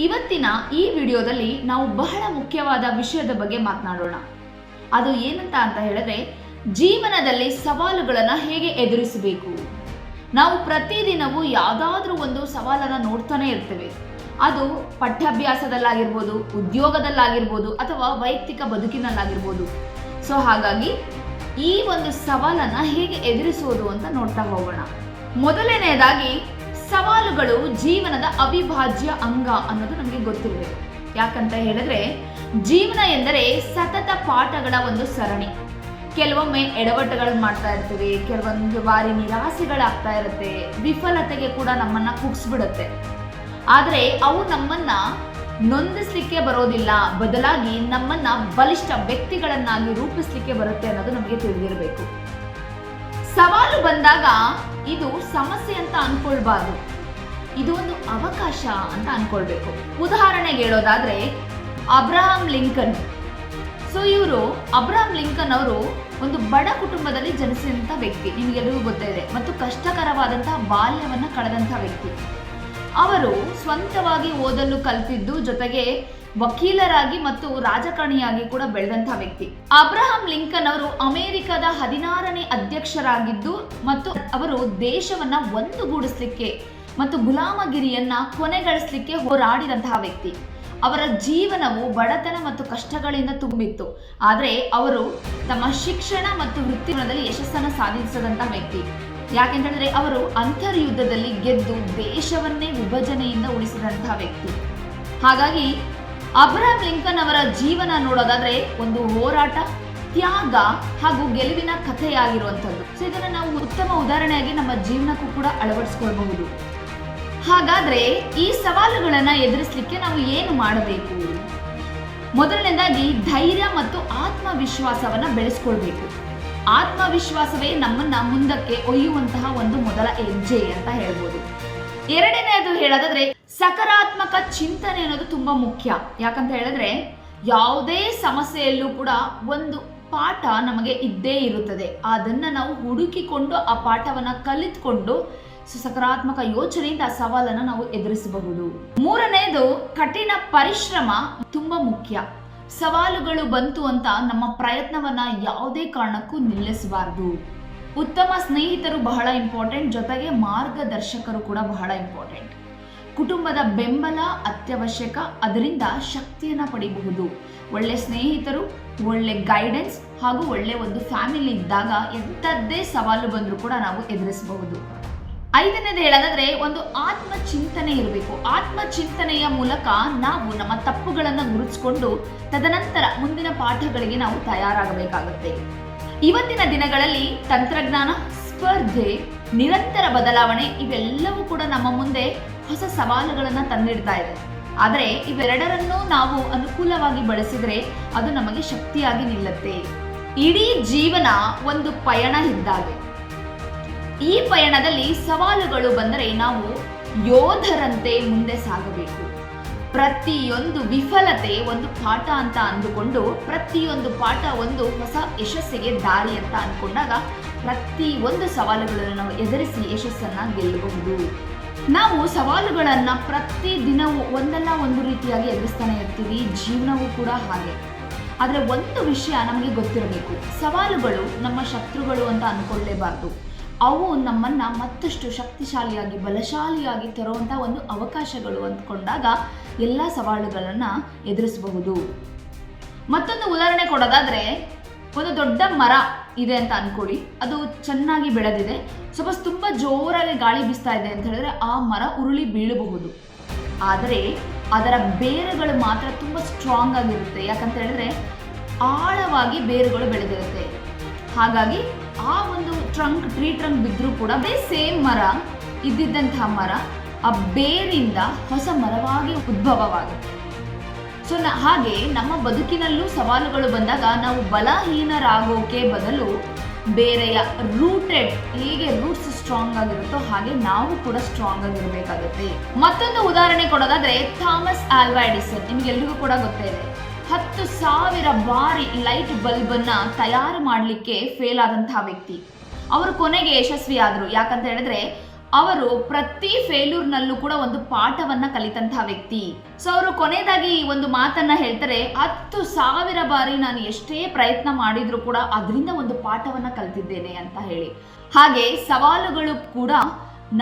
ಇವತ್ತಿನ ಈ ವಿಡಿಯೋದಲ್ಲಿ ನಾವು ಬಹಳ ಮುಖ್ಯವಾದ ವಿಷಯದ ಬಗ್ಗೆ ಮಾತನಾಡೋಣ. ಅದು ಏನಂತ ಹೇಳಿದ್ರೆ, ಜೀವನದಲ್ಲಿ ಸವಾಲುಗಳನ್ನು ಹೇಗೆ ಎದುರಿಸಬೇಕು. ನಾವು ಪ್ರತಿದಿನವೂ ಯಾವುದಾದ್ರೂ ಒಂದು ಸವಾಲನ್ನು ನೋಡ್ತಾನೆ ಇರ್ತೇವೆ. ಅದು ಪಠ್ಯಾಭ್ಯಾಸದಲ್ಲಾಗಿರ್ಬೋದು, ಉದ್ಯೋಗದಲ್ಲಾಗಿರ್ಬೋದು, ಅಥವಾ ವೈಯಕ್ತಿಕ ಬದುಕಿನಲ್ಲಾಗಿರ್ಬೋದು. ಸೊ ಹಾಗಾಗಿ ಈ ಒಂದು ಸವಾಲನ್ನು ಹೇಗೆ ಎದುರಿಸೋದು ಅಂತ ನೋಡ್ತಾ ಹೋಗೋಣ. ಮೊದಲನೆಯದಾಗಿ, ಸವಾಲುಗಳು ಜೀವನದ ಅವಿಭಾಜ್ಯ ಅಂಗ ಅನ್ನೋದು ನಮಗೆ ಗೊತ್ತಿರಬೇಕು. ಯಾಕಂತ ಹೇಳಿದ್ರೆ, ಜೀವನ ಎಂದರೆ ಸತತ ಪಾಠಗಳ ಒಂದು ಸರಣಿ. ಕೆಲವೊಮ್ಮೆ ಎಡವಟ್ಟುಗಳನ್ನು ಮಾಡ್ತಾ ಇರ್ತೀವಿ, ಕೆಲವೊಂದು ಬಾರಿ ನಿರಾಸೆಗಳಾಗ್ತಾ ಇರುತ್ತೆ, ವಿಫಲತೆಗೆ ಕೂಡ ನಮ್ಮನ್ನ ಕುಗ್ಸ್ಬಿಡುತ್ತೆ. ಆದರೆ ಅವು ನಮ್ಮನ್ನ ನೊಂದಿಸ್ಲಿಕ್ಕೆ ಬರೋದಿಲ್ಲ, ಬದಲಾಗಿ ನಮ್ಮನ್ನ ಬಲಿಷ್ಠ ವ್ಯಕ್ತಿಗಳನ್ನಾಗಿ ರೂಪಿಸ್ಲಿಕ್ಕೆ ಬರುತ್ತೆ ಅನ್ನೋದು ನಮಗೆ ತಿಳಿದಿರಬೇಕು. ಸವಾಲು ಬಂದಾಗ ಇದು ಸಮಸ್ಯೆ ಅಂತ ಅನ್ಕೊಳ್ಬಾರ್ದು, ಇದು ಒಂದು ಅವಕಾಶ ಅಂತ ಅನ್ಕೊಳ್ಬೇಕು. ಉದಾಹರಣೆಗೆ ಹೇಳೋದಾದ್ರೆ, Abraham Lincoln. So Abraham Lincoln ಅವರು ಒಂದು ಬಡ ಕುಟುಂಬದಲ್ಲಿ ಜನಿಸಿದಂಥ ವ್ಯಕ್ತಿ, ನಿಮಗೆಲ್ಲರಿಗೂ ಗೊತ್ತಿದೆ, ಮತ್ತು ಕಷ್ಟಕರವಾದಂತಹ ಬಾಲ್ಯವನ್ನ ಕಳೆದಂತಹ ವ್ಯಕ್ತಿ. ಅವರು ಸ್ವಂತವಾಗಿ ಓದಲು ಕಲಿತಿದ್ದು, ಜೊತೆಗೆ ವಕೀಲರಾಗಿ ಮತ್ತು ರಾಜಕಾರಣಿಯಾಗಿ ಕೂಡ ಬೆಳೆದಂತಹ ವ್ಯಕ್ತಿ. ಅಬ್ರಹಾಂ ಲಿಂಕನ್ ಅವರು ಅಮೆರಿಕದ 16ನೇ ಅಧ್ಯಕ್ಷರಾಗಿದ್ದು, ಮತ್ತು ಅವರು ದೇಶವನ್ನ ಒಂದುಗೂಡಿಸ್ಲಿಕ್ಕೆ ಮತ್ತು ಗುಲಾಮಗಿರಿಯನ್ನ ಕೊನೆಗಳಿಸಲಿಕ್ಕೆ ಹೋರಾಡಿದಂತಹ ವ್ಯಕ್ತಿ. ಅವರ ಜೀವನವು ಬಡತನ ಮತ್ತು ಕಷ್ಟಗಳಿಂದ ತುಂಬಿತ್ತು. ಆದರೆ ಅವರು ತಮ್ಮ ಶಿಕ್ಷಣ ಮತ್ತು ವೃತ್ತಿಗಳಲ್ಲಿ ಯಶಸ್ಸನ್ನು ಸಾಧಿಸಿದಂತಹ ವ್ಯಕ್ತಿ. ಯಾಕೆಂತಂದ್ರೆ, ಅವರು ಅಂತರ್ಯುದ್ಧದಲ್ಲಿ ಗೆದ್ದು ದೇಶವನ್ನೇ ವಿಭಜನೆಯಿಂದ ಉಳಿಸಿದಂತಹ ವ್ಯಕ್ತಿ. ಹಾಗಾಗಿ ಅಬ್ರಹಾಂ ಲಿಂಕನ್ ಅವರ ಜೀವನ ನೋಡೋದಾದ್ರೆ ಒಂದು ಹೋರಾಟ, ತ್ಯಾಗ ಹಾಗೂ ಗೆಲುವಿನ ಕಥೆಯಾಗಿರುವಂಥದ್ದು. ಸೊ ಇದನ್ನು ನಾವು ಉತ್ತಮ ಉದಾಹರಣೆಯಾಗಿ ನಮ್ಮ ಜೀವನಕ್ಕೂ ಕೂಡ ಅಳವಡಿಸ್ಕೊಳ್ಬಹುದು. ಹಾಗಾದ್ರೆ ಈ ಸವಾಲುಗಳನ್ನ ಎದುರಿಸಲಿಕ್ಕೆ ನಾವು ಏನು ಮಾಡಬೇಕು? ಮೊದಲನೇದಾಗಿ ಧೈರ್ಯ ಮತ್ತು ಆತ್ಮವಿಶ್ವಾಸವನ್ನ ಬೆಳೆಸ್ಕೊಳ್ಬೇಕು. ಆತ್ಮವಿಶ್ವಾಸವೇ ನಮ್ಮನ್ನ ಮುಂದಕ್ಕೆ ಒಯ್ಯುವಂತಹ ಒಂದು ಮೊದಲ ಹೆಜ್ಜೆ ಅಂತ ಹೇಳ್ಬೋದು. ಎರಡನೇದು ಹೇಳೋದಾದ್ರೆ, ಸಕಾರಾತ್ಮಕ ಚಿಂತನೆ ಅನ್ನೋದು ತುಂಬಾ ಮುಖ್ಯ. ಯಾಕಂತ ಹೇಳಿದ್ರೆ, ಯಾವುದೇ ಸಮಸ್ಯೆಯಲ್ಲೂ ಕೂಡ ಒಂದು ಪಾಠ ನಮಗೆ ಇದ್ದೇ ಇರುತ್ತದೆ. ಅದನ್ನ ನಾವು ಹುಡುಕಿಕೊಂಡು ಆ ಪಾಠವನ್ನ ಕಲಿತ್ಕೊಂಡು ಸಕಾರಾತ್ಮಕ ಯೋಚನೆಯಿಂದ ಆ ಸವಾಲನ್ನು ನಾವು ಎದುರಿಸಬಹುದು. ಮೂರನೇದು, ಕಠಿಣ ಪರಿಶ್ರಮ ತುಂಬಾ ಮುಖ್ಯ. ಸವಾಲುಗಳು ಬಂತು ಅಂತ ನಮ್ಮ ಪ್ರಯತ್ನವನ್ನ ಯಾವುದೇ ಕಾರಣಕ್ಕೂ ನಿಲ್ಲಿಸಬಾರ್ದು. ಉತ್ತಮ ಸ್ನೇಹಿತರು ಬಹಳ ಇಂಪಾರ್ಟೆಂಟ್, ಜೊತೆಗೆ ಮಾರ್ಗದರ್ಶಕರು ಕೂಡ ಬಹಳ ಇಂಪಾರ್ಟೆಂಟ್. ಕುಟುಂಬದ ಬೆಂಬಲ ಅತ್ಯವಶ್ಯಕ, ಅದರಿಂದ ಶಕ್ತಿಯನ್ನ ಪಡಿಬಹುದು. ಒಳ್ಳೆ ಸ್ನೇಹಿತರು, ಒಳ್ಳೆ ಗೈಡೆನ್ಸ್ ಹಾಗೂ ಒಳ್ಳೆ ಒಂದು ಫ್ಯಾಮಿಲಿ ಇದ್ದಾಗ ಎಂಥದ್ದೇ ಸವಾಲು ಬಂದರೂ ಕೂಡ ನಾವು ಎದುರಿಸಬಹುದು. ಐದನೇದು ಹೇಳೋದಾದ್ರೆ, ಒಂದು ಆತ್ಮಚಿಂತನೆ ಇರಬೇಕು. ಆತ್ಮಚಿಂತನೆಯ ಮೂಲಕ ನಾವು ನಮ್ಮ ತಪ್ಪುಗಳನ್ನು ಗುರುತಿಸಿಕೊಂಡು ತದನಂತರ ಮುಂದಿನ ಪಾಠಗಳಿಗೆ ನಾವು ತಯಾರಾಗಬೇಕಾಗುತ್ತೆ. ಇವತ್ತಿನ ದಿನಗಳಲ್ಲಿ ತಂತ್ರಜ್ಞಾನ, ಸ್ಪರ್ಧೆ, ನಿರಂತರ ಬದಲಾವಣೆ ಇವೆಲ್ಲವೂ ಕೂಡ ನಮ್ಮ ಮುಂದೆ ಹೊಸ ಸವಾಲುಗಳನ್ನು ತಂದಿಡ್ತಾ ಇದೆ. ಆದರೆ ಇವೆರಡರನ್ನೂ ನಾವು ಅನುಕೂಲವಾಗಿ ಬಳಸಿದ್ರೆ ಅದು ನಮಗೆ ಶಕ್ತಿಯಾಗಿ ನಿಲ್ಲುತ್ತೆ. ಇಡೀ ಜೀವನ ಒಂದು ಪಯಣ ಇದ್ದಾಗೆ. ಈ ಪಯಣದಲ್ಲಿ ಸವಾಲುಗಳು ಬಂದರೆ ನಾವು ಯೋಧರಂತೆ ಮುಂದೆ ಸಾಗಬೇಕು. ಪ್ರತಿಯೊಂದು ವಿಫಲತೆ ಒಂದು ಪಾಠ ಅಂತ ಅಂದುಕೊಂಡು, ಪ್ರತಿಯೊಂದು ಪಾಠ ಒಂದು ಹೊಸ ಯಶಸ್ಸಿಗೆ ದಾರಿ ಅಂತ ಅಂದ್ಕೊಂಡಾಗ ಪ್ರತಿಯೊಂದು ಸವಾಲುಗಳನ್ನು ನಾವು ಎದುರಿಸಿ ಯಶಸ್ಸನ್ನ ಗೆಲ್ಲಬಹುದು. ನಾವು ಸವಾಲುಗಳನ್ನ ಪ್ರತಿ ದಿನವೂ ಒಂದಲ್ಲ ಒಂದು ರೀತಿಯಾಗಿ ಎದುರಿಸ್ತಾನೆ ಇರ್ತೀವಿ. ಜೀವನವೂ ಕೂಡ ಹಾಗೆ. ಆದರೆ ಒಂದು ವಿಷಯ ನಮಗೆ ಗೊತ್ತಿರಬೇಕು, ಸವಾಲುಗಳು ನಮ್ಮ ಶತ್ರುಗಳು ಅಂತ ಅಂದ್ಕೊಳ್ಳೇಬಾರ್ದು. ಅವು ನಮ್ಮನ್ನ ಮತ್ತಷ್ಟು ಶಕ್ತಿಶಾಲಿಯಾಗಿ, ಬಲಶಾಲಿಯಾಗಿ ತರುವಂಥ ಒಂದು ಅವಕಾಶಗಳು ಅಂದ್ಕೊಂಡಾಗ ಎಲ್ಲ ಸವಾಲುಗಳನ್ನು ಎದುರಿಸಬಹುದು. ಮತ್ತೊಂದು ಉದಾಹರಣೆ ಕೊಡೋದಾದ್ರೆ, ಒಂದು ದೊಡ್ಡ ಮರ ಇದೆ ಅಂತ ಅನ್ಕೊಳ್ಳಿ. ಅದು ಚೆನ್ನಾಗಿ ಬೆಳೆದಿದೆ. ಸ್ವಲ್ಪ ತುಂಬ ಜೋರಾಗಿ ಗಾಳಿ ಬೀಸ್ತಾ ಇದೆ ಅಂತ ಹೇಳಿದ್ರೆ ಆ ಮರ ಉರುಳಿ ಬೀಳಬಹುದು. ಆದರೆ ಅದರ ಬೇರುಗಳು ಮಾತ್ರ ತುಂಬ ಸ್ಟ್ರಾಂಗ್ ಆಗಿರುತ್ತೆ. ಯಾಕಂತ ಹೇಳಿದ್ರೆ ಆಳವಾಗಿ ಬೇರುಗಳು ಬೆಳೆದಿರುತ್ತೆ. ಹಾಗಾಗಿ ಆ ಒಂದು ಟ್ರೀ ಟ್ರಂಕ್ ಬಿದ್ದರೂ ಕೂಡ ಅದೇ ಸೇಮ್ ಮರ, ಇದ್ದಿದ್ದಂತಹ ಮರ ಆ ಬೇರಿಂದ ಹೊಸ ಮರವಾಗಿ ಉದ್ಭವವಾಗುತ್ತೆ. ಸೊ ಹಾಗೆ ನಮ್ಮ ಬದುಕಿನಲ್ಲೂ ಸವಾಲುಗಳು ಬಂದಾಗ ನಾವು ಬಲಹೀನರಾಗೋಕೆ ಬದಲು ಬೇರೆಯ ರೂಟೆಡ್, ಹೇಗೆ ರೂಟ್ಸ್ ಸ್ಟ್ರಾಂಗ್ ಆಗಿರುತ್ತೋ ಹಾಗೆ ನಾವು ಕೂಡ ಸ್ಟ್ರಾಂಗ್ ಆಗಿರಬೇಕಾಗುತ್ತೆ. ಮತ್ತೊಂದು ಉದಾಹರಣೆ ಕೊಡೋದಾದ್ರೆ, ಥಾಮಸ್ ಆಲ್ವಾ ಎಡಿಸನ್. ನಿಮ್ಗೆಲ್ರಿಗೂ ಕೂಡ ಗೊತ್ತೇ ಇದೆ. 10,000 ಬಾರಿ ಲೈಟ್ ಬಲ್ಬ್ ಅನ್ನ ತಯಾರು ಮಾಡಲಿಕ್ಕೆ ಫೇಲ್ ಆದಂತಹ ವ್ಯಕ್ತಿ. ಅವರು ಕೊನೆಗೆ ಯಶಸ್ವಿ ಆದ್ರು. ಯಾಕಂತ ಹೇಳಿದ್ರೆ ಅವರು ಪ್ರತಿ ಫೇಲ್ಯೂರ್ನಲ್ಲೂ ಕೂಡ ಒಂದು ಪಾಠವನ್ನ ಕಲಿತಂತಹ ವ್ಯಕ್ತಿ. ಸೊ ಅವರು ಕೊನೆಯದಾಗಿ ಒಂದು ಮಾತನ್ನ ಹೇಳ್ತಾರೆ, 10,000 ಬಾರಿ ನಾನು ಎಷ್ಟೇ ಪ್ರಯತ್ನ ಮಾಡಿದ್ರು ಕೂಡ ಅದರಿಂದ ಒಂದು ಪಾಠವನ್ನ ಕಲಿತಿದ್ದೇನೆ ಅಂತ ಹೇಳಿ. ಹಾಗೆ ಸವಾಲುಗಳು ಕೂಡ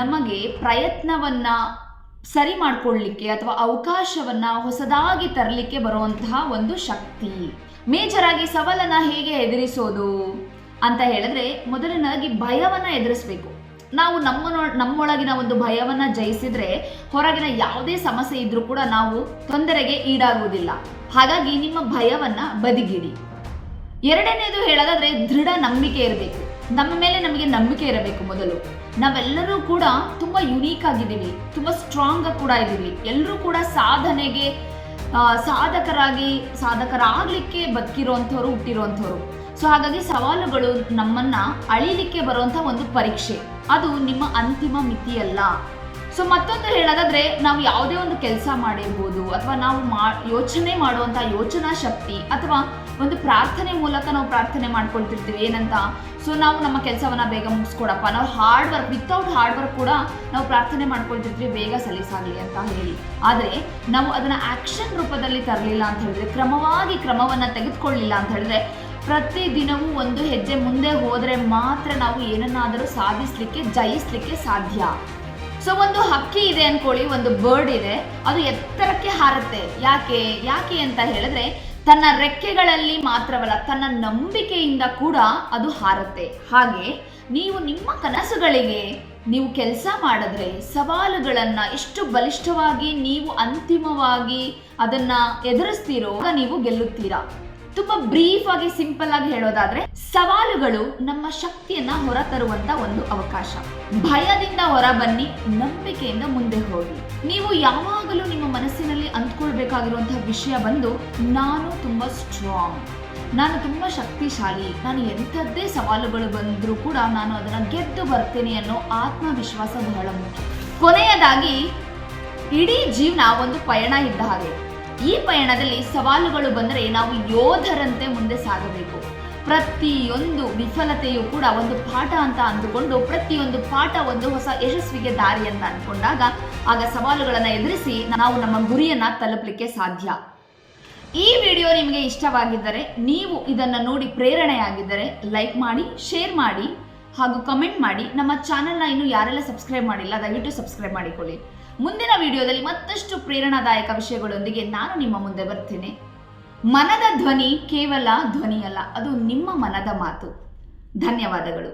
ನಮಗೆ ಪ್ರಯತ್ನವನ್ನ ಸರಿ ಮಾಡ್ಕೊಳ್ಳಿಕ್ಕೆ ಅಥವಾ ಅವಕಾಶವನ್ನ ಹೊಸದಾಗಿ ತರಲಿಕ್ಕೆ ಬರುವಂತಹ ಒಂದು ಶಕ್ತಿ. ಮೇಜರ್ ಆಗಿ ಸವಾಲನ್ನ ಹೇಗೆ ಎದುರಿಸೋದು ಅಂತ ಹೇಳಿದ್ರೆ, ಮೊದಲನೇದಾಗಿ ಭಯವನ್ನ ಎದುರಿಸಬೇಕು. ನಾವು ನಮ್ಮೊಳಗಿನ ಒಂದು ಭಯವನ್ನ ಜಯಿಸಿದ್ರೆ ಹೊರಗಿನ ಯಾವುದೇ ಸಮಸ್ಯೆ ಇದ್ರೂ ಕೂಡ ನಾವು ತೊಂದರೆಗೆ ಈಡಾಗುವುದಿಲ್ಲ. ಹಾಗಾಗಿ ನಿಮ್ಮ ಭಯವನ್ನ ಬದಿಗಿಡಿ. ಎರಡನೇದು ಹೇಳೋದಾದ್ರೆ, ದೃಢ ನಂಬಿಕೆ ಇರಬೇಕು. ನಮ್ಮ ಮೇಲೆ ನಮಗೆ ನಂಬಿಕೆ ಇರಬೇಕು. ಮೊದಲು ನಾವೆಲ್ಲರೂ ಕೂಡ ತುಂಬಾ ಯುನೀಕ್ ಆಗಿದ್ದೀವಿ, ತುಂಬಾ ಸ್ಟ್ರಾಂಗ್ ಕೂಡ ಇದ್ದೀವಿ. ಎಲ್ಲರೂ ಕೂಡ ಸಾಧನೆಗೆ ಸಾಧಕರಾಗ್ಲಿಕ್ಕೆ ಬದುಕಿರುವಂಥವ್ರು, ಹುಟ್ಟಿರುವಂಥವ್ರು. ಸೊ ಹಾಗಾಗಿ ಸವಾಲುಗಳು ನಮ್ಮನ್ನ ಅಳಿಲಿಕ್ಕೆ ಬರುವಂತ ಒಂದು ಪರೀಕ್ಷೆ, ಅದು ನಿಮ್ಮ ಅಂತಿಮ ಮಿತಿಯಲ್ಲ. ಸೊ ಮತ್ತೊಂದು ಹೇಳೋದಾದ್ರೆ, ನಾವು ಯಾವುದೇ ಒಂದು ಕೆಲಸ ಮಾಡಿರ್ಬೋದು ಅಥವಾ ನಾವು ಯೋಚನೆ ಮಾಡುವಂತ ಯೋಚನಾ ಶಕ್ತಿ ಅಥವಾ ಒಂದು ಪ್ರಾರ್ಥನೆ ಮೂಲಕ ನಾವು ಪ್ರಾರ್ಥನೆ ಮಾಡ್ಕೊಳ್ತಿರ್ತೀವಿ ಏನಂತ, ಸೊ ನಾವು ನಮ್ಮ ಕೆಲಸವನ್ನ ಬೇಗ ಮುಗಿಸ್ಕೊಡಪ್ಪ, ನಾವು ವಿತೌಟ್ ಹಾರ್ಡ್ ವರ್ಕ್ ಕೂಡ ನಾವು ಪ್ರಾರ್ಥನೆ ಮಾಡ್ಕೊಳ್ತಿರ್ತೀವಿ ಬೇಗ ಸಲೀಸಾಗಲಿ ಅಂತ ಹೇಳಿ. ಆದರೆ ನಾವು ಅದನ್ನ ಆಕ್ಷನ್ ರೂಪದಲ್ಲಿ ತರಲಿಲ್ಲ ಅಂತ ಹೇಳಿದ್ರೆ, ಕ್ರಮವನ್ನ ತೆಗೆದುಕೊಳ್ಳಿಲ್ಲ ಅಂತ ಹೇಳಿದ್ರೆ, ಪ್ರತಿದಿನವೂ ಒಂದು ಹೆಜ್ಜೆ ಮುಂದೆ ಹೋದ್ರೆ ಮಾತ್ರ ನಾವು ಏನನ್ನಾದರೂ ಸಾಧಿಸ್ಲಿಕ್ಕೆ, ಜಯಿಸ್ಲಿಕ್ಕೆ ಸಾಧ್ಯ. ಸೊ ಒಂದು ಹಕ್ಕಿ ಇದೆ ಅನ್ಕೊಳ್ಳಿ, ಒಂದು ಬರ್ಡ್ ಇದೆ, ಅದು ಎತ್ತರಕ್ಕೆ ಹಾರುತ್ತೆ. ಯಾಕೆ ಅಂತ ಹೇಳಿದ್ರೆ, ತನ್ನ ರೆಕ್ಕೆಗಳಲ್ಲಿ ಮಾತ್ರವಲ್ಲ, ತನ್ನ ನಂಬಿಕೆಯಿಂದ ಕೂಡ ಅದು ಹಾರುತ್ತೆ. ಹಾಗೆ ನೀವು ನಿಮ್ಮ ಕನಸುಗಳಿಗೆ ನೀವು ಕೆಲಸ ಮಾಡಿದ್ರೆ, ಸವಾಲುಗಳನ್ನ ಎಷ್ಟು ಬಲಿಷ್ಠವಾಗಿ ನೀವು ಅಂತಿಮವಾಗಿ ಅದನ್ನ ಎದುರಿಸ್ತೀರೋ ನೀವು ಗೆಲ್ಲುತ್ತೀರಾ. ತುಂಬಾ ಬ್ರೀಫ್ ಆಗಿ, ಸಿಂಪಲ್ ಆಗಿ ಹೇಳೋದಾದ್ರೆ, ಸವಾಲುಗಳು ನಮ್ಮ ಶಕ್ತಿಯನ್ನ ಹೊರತರುವಂತ ಒಂದು ಅವಕಾಶ. ಭಯದಿಂದ ಹೊರ ಬನ್ನಿ, ನಂಬಿಕೆಯಿಂದ ಮುಂದೆ ಹೋಗಿ. ನೀವು ಯಾವಾಗಲೂ ನಿಮ್ಮ ಮನಸ್ಸಿನಲ್ಲಿ ಅಂದ್ಕೊಳ್ಬೇಕಾಗಿರುವಂತಹ ವಿಷಯ ಬಂದು, ನಾನು ತುಂಬಾ ಸ್ಟ್ರಾಂಗ್, ನಾನು ತುಂಬಾ ಶಕ್ತಿಶಾಲಿ, ನಾನು ಎಂಥದ್ದೇ ಸವಾಲುಗಳು ಬಂದರೂ ಕೂಡ ನಾನು ಅದನ್ನ ಗೆದ್ದು ಬರ್ತೇನೆ ಅನ್ನೋ ಆತ್ಮವಿಶ್ವಾಸ ಬಹಳ ಮುಖ್ಯ. ಕೊನೆಯದಾಗಿ, ಇಡೀ ಜೀವನ ಒಂದು ಪಯಣ ಇದ್ದ ಹಾಗೆ. ಈ ಪಯಣದಲ್ಲಿ ಸವಾಲುಗಳು ಬಂದರೆ ನಾವು ಯೋಧರಂತೆ ಮುಂದೆ ಸಾಗಬೇಕು. ಪ್ರತಿಯೊಂದು ವಿಫಲತೆಯು ಕೂಡ ಒಂದು ಪಾಠ ಅಂತ ಅಂದುಕೊಂಡು, ಪ್ರತಿಯೊಂದು ಪಾಠ ಒಂದು ಹೊಸ ಯಶಸ್ವಿಗೆ ದಾರಿ ಅಂತ ಅಂದ್ಕೊಂಡಾಗ, ಆಗ ಸವಾಲುಗಳನ್ನು ಎದುರಿಸಿ ನಾವು ನಮ್ಮ ಗುರಿಯನ್ನ ತಲುಪಲಿಕ್ಕೆ ಸಾಧ್ಯ. ಈ ವಿಡಿಯೋ ನಿಮಗೆ ಇಷ್ಟವಾಗಿದ್ದರೆ, ನೀವು ಇದನ್ನು ನೋಡಿ ಪ್ರೇರಣೆಯಾಗಿದ್ದರೆ ಲೈಕ್ ಮಾಡಿ, ಶೇರ್ ಮಾಡಿ ಹಾಗೂ ಕಮೆಂಟ್ ಮಾಡಿ. ನಮ್ಮ ಚಾನೆಲ್ನ ಇನ್ನೂ ಯಾರೆಲ್ಲ ಸಬ್ಸ್ಕ್ರೈಬ್ ಮಾಡಿಲ್ಲ ದಯವಿಟ್ಟು ಸಬ್ಸ್ಕ್ರೈಬ್ ಮಾಡಿಕೊಳ್ಳಿ. ಮುಂದಿನ ವಿಡಿಯೋದಲ್ಲಿ ಮತ್ತಷ್ಟು ಪ್ರೇರಣಾದಾಯಕ ವಿಷಯಗಳೊಂದಿಗೆ ನಾನು ನಿಮ್ಮ ಮುಂದೆ ಬರ್ತೇನೆ. ಮನದ ಧ್ವನಿ ಕೇವಲ ಧ್ವನಿಯಲ್ಲ, ಅದು ನಿಮ್ಮ ಮನದ ಮಾತು. ಧನ್ಯವಾದಗಳು.